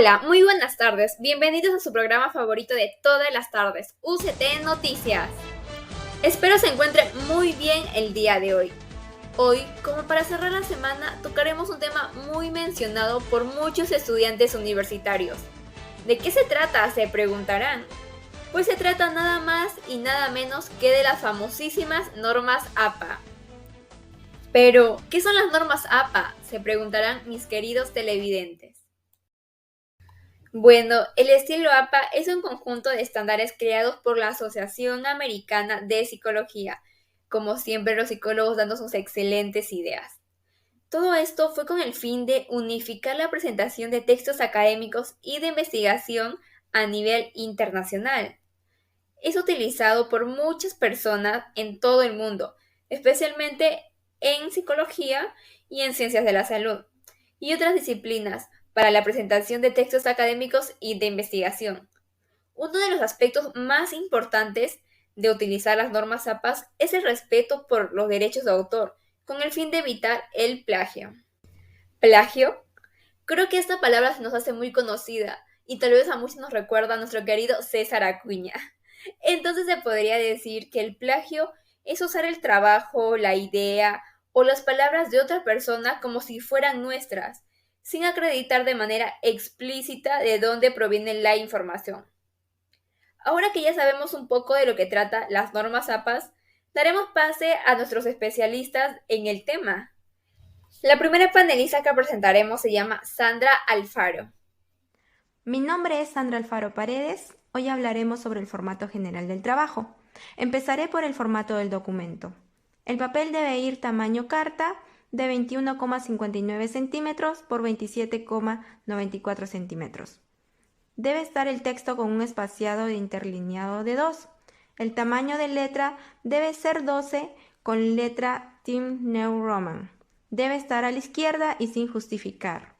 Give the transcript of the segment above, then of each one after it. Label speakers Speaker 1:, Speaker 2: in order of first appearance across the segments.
Speaker 1: Hola, muy buenas tardes. Bienvenidos a su programa favorito de todas las tardes, UCT Noticias. Espero se encuentren muy bien el día de hoy. Hoy, como para cerrar la semana, tocaremos un tema muy mencionado por muchos estudiantes universitarios. ¿De qué se trata? Se preguntarán. Pues se trata nada más y nada menos que de las famosísimas normas APA. Pero, ¿qué son las normas APA? Se preguntarán mis queridos televidentes. Bueno, el estilo APA es un conjunto de estándares creados por la Asociación Americana de Psicología, como siempre los psicólogos dando sus excelentes ideas. Todo esto fue con el fin de unificar la presentación de textos académicos y de investigación a nivel internacional. Es utilizado por muchas personas en todo el mundo, especialmente en psicología y en ciencias de la salud, y otras disciplinas para la presentación de textos académicos y de investigación. Uno de los aspectos más importantes de utilizar las normas APA es el respeto por los derechos de autor, con el fin de evitar el plagio. ¿Plagio? Creo que esta palabra se nos hace muy conocida y tal vez a muchos nos recuerda a nuestro querido César Acuña. Entonces se podría decir que el plagio es usar el trabajo, la idea o las palabras de otra persona como si fueran nuestras, sin acreditar de manera explícita de dónde proviene la información. Ahora que ya sabemos un poco de lo que trata las normas APA, daremos pase a nuestros especialistas en el tema. La primera panelista que presentaremos se llama Sandra Alfaro.
Speaker 2: Mi nombre es Sandra Alfaro Paredes. Hoy hablaremos sobre el formato general del trabajo. Empezaré por el formato del documento. El papel debe ir tamaño carta de 21,59 centímetros por 27,94 centímetros. Debe estar el texto con un espaciado de interlineado de 2. El tamaño de letra debe ser 12 con letra Times New Roman. Debe estar a la izquierda y sin justificar.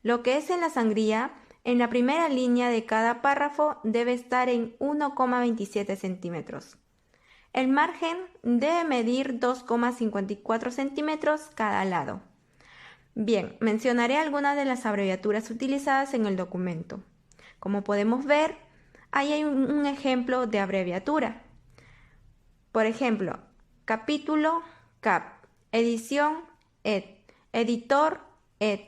Speaker 2: Lo que es en la sangría, en la primera línea de cada párrafo debe estar en 1,27 centímetros. El margen debe medir 2,54 centímetros cada lado. Bien, mencionaré algunas de las abreviaturas utilizadas en el documento. Como podemos ver, ahí hay un ejemplo de abreviatura. Por ejemplo, capítulo, CAP, edición, ED, editor, ED,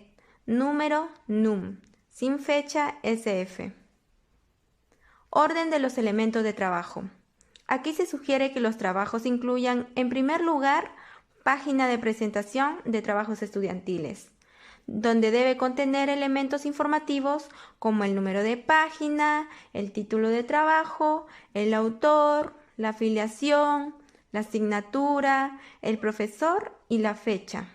Speaker 2: número, NUM, sin fecha, SF. Orden de los elementos de trabajo. Aquí se sugiere que los trabajos incluyan, en primer lugar, página de presentación de trabajos estudiantiles, donde debe contener elementos informativos como el número de página, el título de trabajo, el autor, la afiliación, la asignatura, el profesor y la fecha.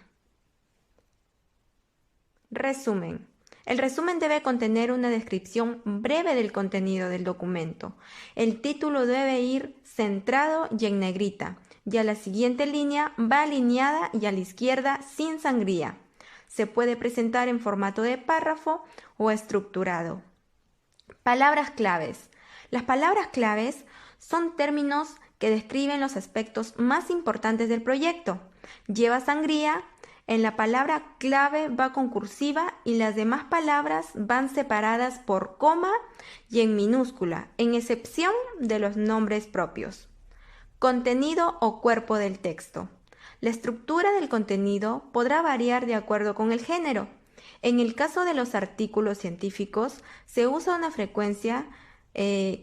Speaker 2: Resumen. El resumen debe contener una descripción breve del contenido del documento. El título debe ir centrado y en negrita, y a la siguiente línea va alineada y a la izquierda sin sangría. Se puede presentar en formato de párrafo o estructurado. Palabras claves. Las palabras claves son términos que describen los aspectos más importantes del proyecto. Lleva sangría. En la palabra clave va con cursiva y las demás palabras van separadas por coma y en minúscula, en excepción de los nombres propios. Contenido o cuerpo del texto. La estructura del contenido podrá variar de acuerdo con el género. En el caso de los artículos científicos, se usa una frecuencia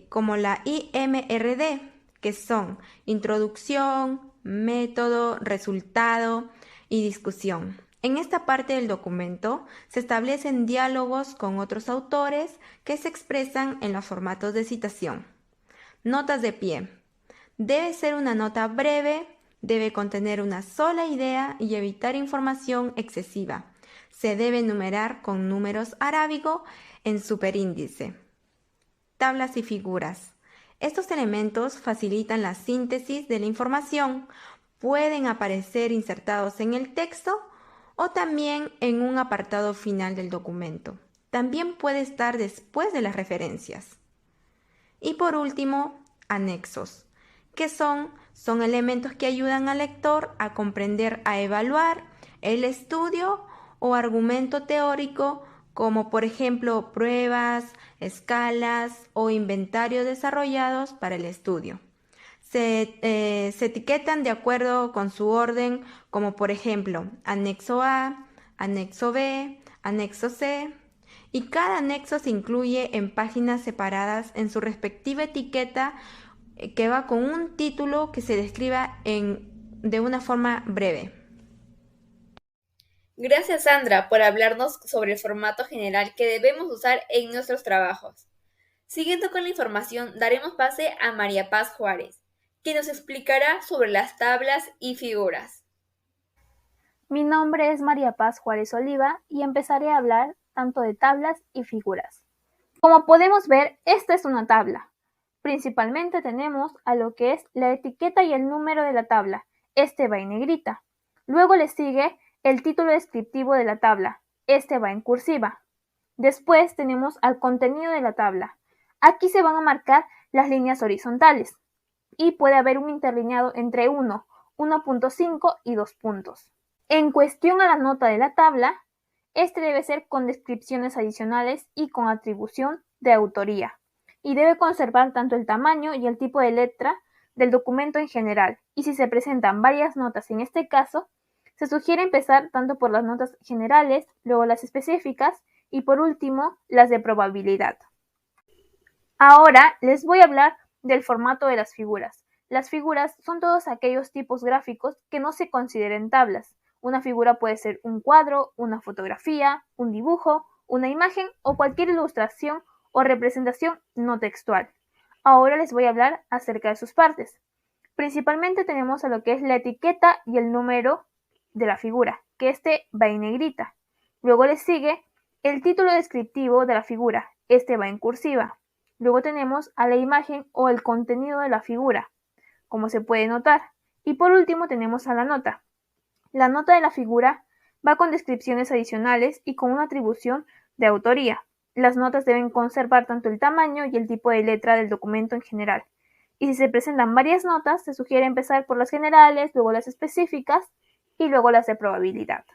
Speaker 2: como la IMRD, que son introducción, método, resultado y discusión. En esta parte del documento se establecen diálogos con otros autores que se expresan en los formatos de citación. Notas de pie. Debe ser una nota breve, debe contener una sola idea y evitar información excesiva. Se debe numerar con números arábigo en superíndice. Tablas y figuras. Estos elementos facilitan la síntesis de la información. Pueden aparecer insertados en el texto o también en un apartado final del documento. También puede estar después de las referencias. Y por último, anexos, que son elementos que ayudan al lector a comprender, a evaluar el estudio o argumento teórico como por ejemplo pruebas, escalas o inventarios desarrollados para el estudio. Se etiquetan de acuerdo con su orden, como por ejemplo anexo A, anexo B, anexo C, y cada anexo se incluye en páginas separadas en su respectiva etiqueta que va con un título que se describa de una forma breve.
Speaker 1: Gracias, Sandra, por hablarnos sobre el formato general que debemos usar en nuestros trabajos. Siguiendo con la información, daremos pase a María Paz Juárez, que nos explicará sobre las tablas y figuras.
Speaker 3: Mi nombre es María Paz Juárez Oliva y empezaré a hablar tanto de tablas y figuras. Como podemos ver, esta es una tabla. Principalmente tenemos a lo que es la etiqueta y el número de la tabla. Este va en negrita. Luego le sigue el título descriptivo de la tabla. Este va en cursiva. Después tenemos al contenido de la tabla. Aquí se van a marcar las líneas horizontales y puede haber un interlineado entre 1, 1.5 y 2 puntos. En cuestión a la nota de la tabla, este debe ser con descripciones adicionales y con atribución de autoría, y debe conservar tanto el tamaño y el tipo de letra del documento en general, y si se presentan varias notas en este caso, se sugiere empezar tanto por las notas generales, luego las específicas y por último las de probabilidad. Ahora les voy a hablar del formato de las figuras. Las figuras son todos aquellos tipos gráficos que no se consideren tablas. Una figura puede ser un cuadro, una fotografía, un dibujo, una imagen o cualquier ilustración o representación no textual. Ahora les voy a hablar acerca de sus partes. Principalmente tenemos a lo que es la etiqueta y el número de la figura, que este va en negrita. Luego le sigue el título descriptivo de la figura, este va en cursiva. Luego tenemos a la imagen o el contenido de la figura, como se puede notar. Y por último tenemos a la nota. La nota de la figura va con descripciones adicionales y con una atribución de autoría. Las notas deben conservar tanto el tamaño y el tipo de letra del documento en general. Y si se presentan varias notas, se sugiere empezar por las generales, luego las específicas y luego las de probabilidad.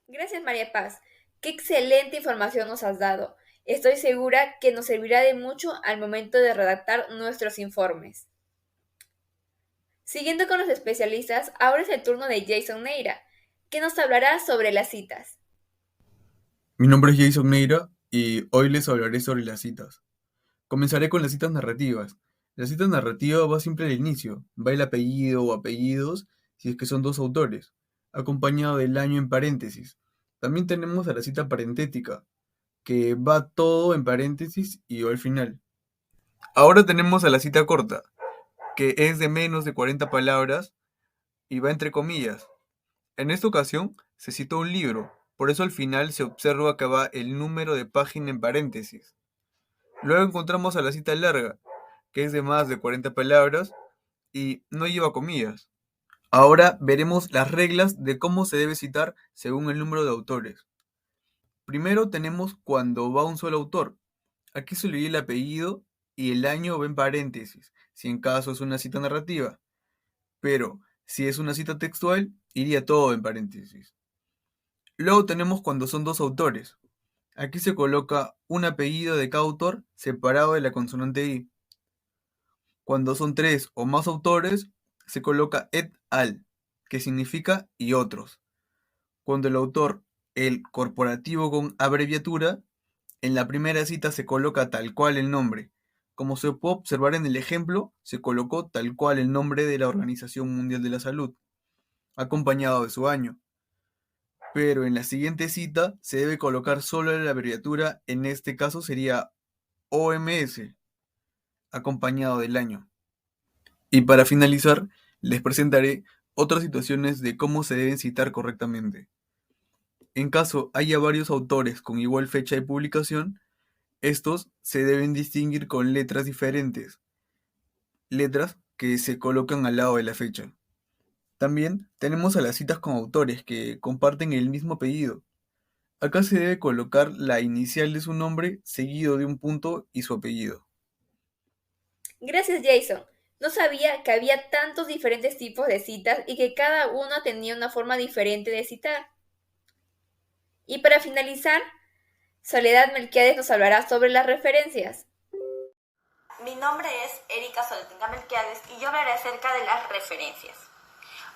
Speaker 1: Gracias, María Paz. Qué excelente información nos has dado. Estoy segura que nos servirá de mucho al momento de redactar nuestros informes. Siguiendo con los especialistas, ahora es el turno de Jason Neira, que nos hablará sobre las citas.
Speaker 4: Mi nombre es Jason Neira y hoy les hablaré sobre las citas. Comenzaré con las citas narrativas. La cita narrativa va siempre al inicio, va el apellido o apellidos si es que son dos autores, acompañado del año en paréntesis. También tenemos a la cita parentética, que va todo en paréntesis y va al final. Ahora tenemos a la cita corta, que es de menos de 40 palabras y va entre comillas. En esta ocasión se citó un libro, por eso al final se observa que va el número de página en paréntesis. Luego encontramos a la cita larga, que es de más de 40 palabras y no lleva comillas. Ahora veremos las reglas de cómo se debe citar según el número de autores. Primero tenemos cuando va un solo autor. Aquí se leía el apellido y el año va en paréntesis, si en caso es una cita narrativa. Pero si es una cita textual, iría todo en paréntesis. Luego tenemos cuando son dos autores. Aquí se coloca un apellido de cada autor separado de la consonante i. Cuando son tres o más autores, se coloca et al, que significa y otros. Cuando el autor, el corporativo con abreviatura, en la primera cita se coloca tal cual el nombre. Como se puede observar en el ejemplo, se colocó tal cual el nombre de la Organización Mundial de la Salud, acompañado de su año. Pero en la siguiente cita se debe colocar solo la abreviatura, en este caso sería OMS, acompañado del año. Y para finalizar, les presentaré otras situaciones de cómo se deben citar correctamente. En caso haya varios autores con igual fecha de publicación, estos se deben distinguir con letras diferentes, letras que se colocan al lado de la fecha. También tenemos a las citas con autores que comparten el mismo apellido. Acá se debe colocar la inicial de su nombre seguido de un punto y su apellido.
Speaker 1: Gracias, Jason. No sabía que había tantos diferentes tipos de citas y que cada uno tenía una forma diferente de citar. Y para finalizar, Soledad Melquiades nos hablará sobre las referencias.
Speaker 5: Mi nombre es Erika Soletenga Melquiades y yo hablaré acerca de las referencias.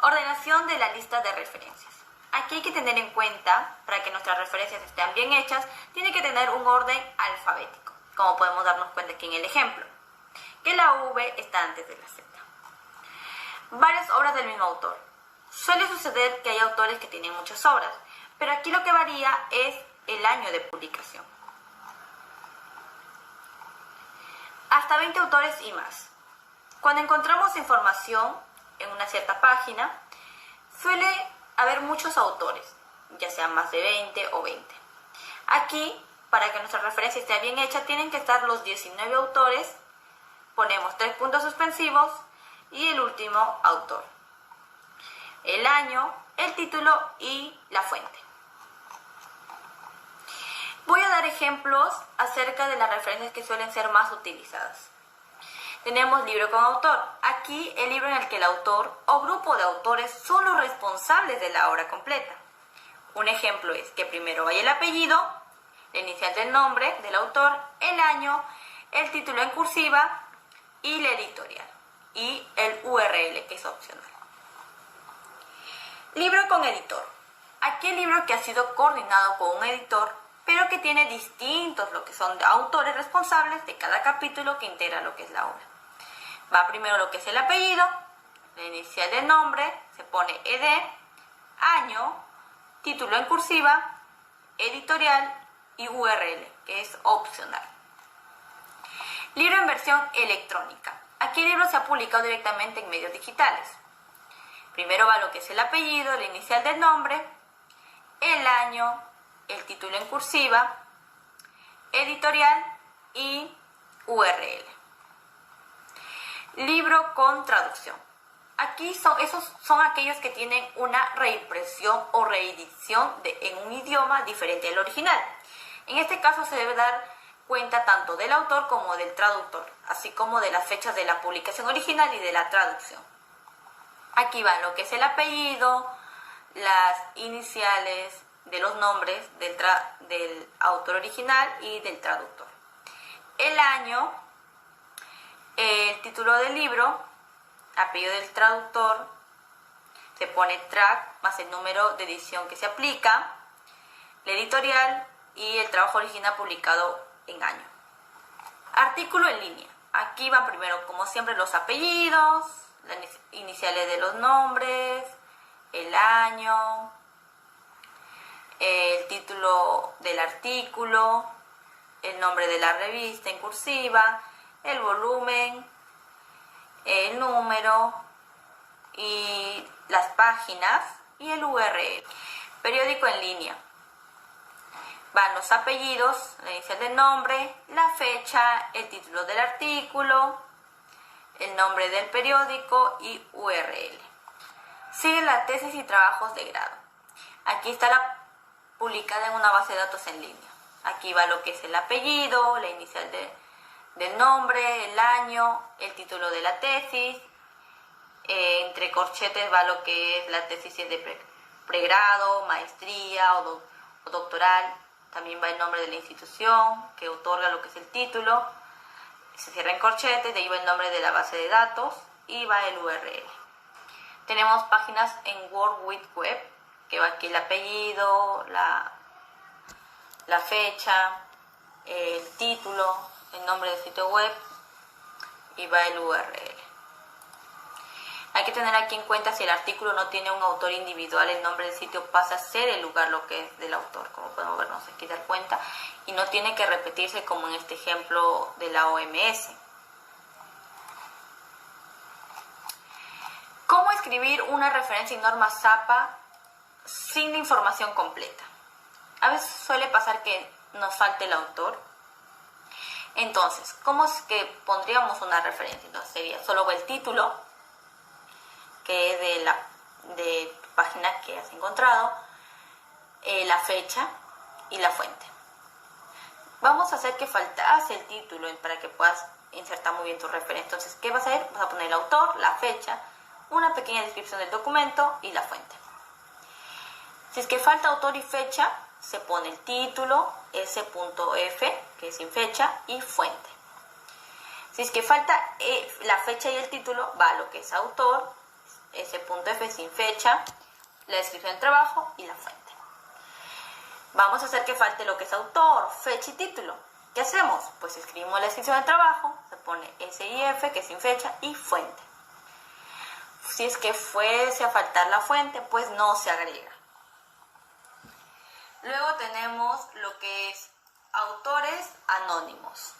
Speaker 5: Ordenación de la lista de referencias. Aquí hay que tener en cuenta, para que nuestras referencias estén bien hechas, tiene que tener un orden alfabético, como podemos darnos cuenta aquí en el ejemplo, que la V está antes de la Z. Varias obras del mismo autor. Suele suceder que hay autores que tienen muchas obras, pero aquí lo que varía es el año de publicación. Hasta 20 autores y más. Cuando encontramos información en una cierta página, suele haber muchos autores, ya sean más de 20 o 20. Aquí, para que nuestra referencia esté bien hecha, tienen que estar los 19 autores, ponemos 3 puntos suspensivos y el último autor, el año, el título y la fuente. Voy a dar ejemplos acerca de las referencias que suelen ser más utilizadas. Tenemos libro con autor. Aquí el libro en el que el autor o grupo de autores son los responsables de la obra completa. Un ejemplo es que primero vaya el apellido, la inicial del nombre del autor, el año, el título en cursiva y la editorial. Y el URL, que es opcional. Libro con editor. Aquí el libro que ha sido coordinado con un editor, pero que tiene distintos lo que son autores responsables de cada capítulo que integra lo que es la obra. Va primero lo que es el apellido, la inicial del nombre, se pone ED, año, título en cursiva, editorial y URL, que es opcional. Libro en versión electrónica. Aquí el libro se ha publicado directamente en medios digitales. Primero va lo que es el apellido, la inicial del nombre, el año, el título en cursiva, editorial y URL. Libro con traducción. Aquí esos son aquellos que tienen una reimpresión o reedición en un idioma diferente al original. En este caso se debe dar cuenta tanto del autor como del traductor, así como de las fechas de la publicación original y de la traducción. Aquí va lo que es el apellido, las iniciales de los nombres del autor original y del traductor. El año, el título del libro, apellido del traductor, se pone track más el número de edición que se aplica, la editorial y el trabajo original publicado en año. Artículo en línea. Aquí van primero, como siempre, los apellidos, las iniciales de los nombres, el año, el título del artículo, el nombre de la revista en cursiva, el volumen, el número y las páginas y el URL. Periódico en línea. Van los apellidos, la inicial del nombre, la fecha, el título del artículo, el nombre del periódico y URL. Sigue la tesis y trabajos de grado. Aquí está publicada en una base de datos en línea. Aquí va lo que es el apellido, la inicial del nombre, el año, el título de la tesis. Entre corchetes va lo que es la tesis de pregrado, maestría o doctoral. También va el nombre de la institución que otorga lo que es el título. Se cierra en corchetes, de ahí va el nombre de la base de datos y va el URL. Tenemos páginas en World Wide Web, que va aquí el apellido, la fecha, el título, el nombre del sitio web y va el URL. Hay que tener aquí en cuenta, si el artículo no tiene un autor individual, el nombre del sitio pasa a ser el lugar lo que es del autor, como podemos vernos aquí, dar cuenta, y no tiene que repetirse como en este ejemplo de la OMS. ¿Cómo escribir una referencia en norma ZAPA sin la información completa? A veces suele pasar que nos falte el autor. Entonces, ¿cómo es que pondríamos una referencia? Entonces sería solo el título, que es de página que has encontrado, la fecha y la fuente. Vamos a hacer que faltase el título para que puedas insertar muy bien tu referencia. Entonces, ¿qué vas a hacer? Vas a poner el autor, la fecha, una pequeña descripción del documento y la fuente. Si es que falta autor y fecha, se pone el título, S.F, que es sin fecha, y fuente. Si es que falta la fecha y el título, va lo que es autor, S.F sin fecha, la descripción del trabajo y la fuente. Vamos a hacer que falte lo que es autor, fecha y título. ¿Qué hacemos? Pues escribimos la descripción del trabajo, se pone S.F, que es sin fecha, y fuente. Si es que fuese a faltar la fuente, pues no se agrega. Luego tenemos lo que es autores anónimos.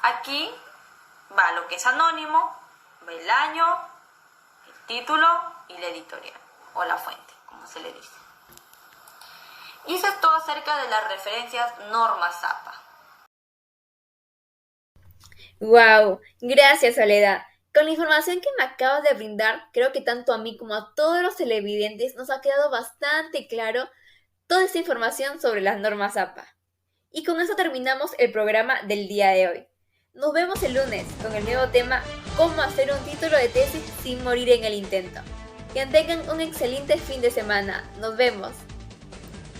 Speaker 5: Aquí va lo que es anónimo, va el año, el título y la editorial, o la fuente, como se le dice. Y eso es todo acerca de las referencias normas APA.
Speaker 1: ¡Wow! Gracias, Soledad. Con la información que me acabas de brindar, creo que tanto a mí como a todos los televidentes nos ha quedado bastante claro toda esta información sobre las normas APA. Y con eso terminamos el programa del día de hoy. Nos vemos el lunes con el nuevo tema ¿Cómo hacer un título de tesis sin morir en el intento? Que tengan un excelente fin de semana. Nos vemos.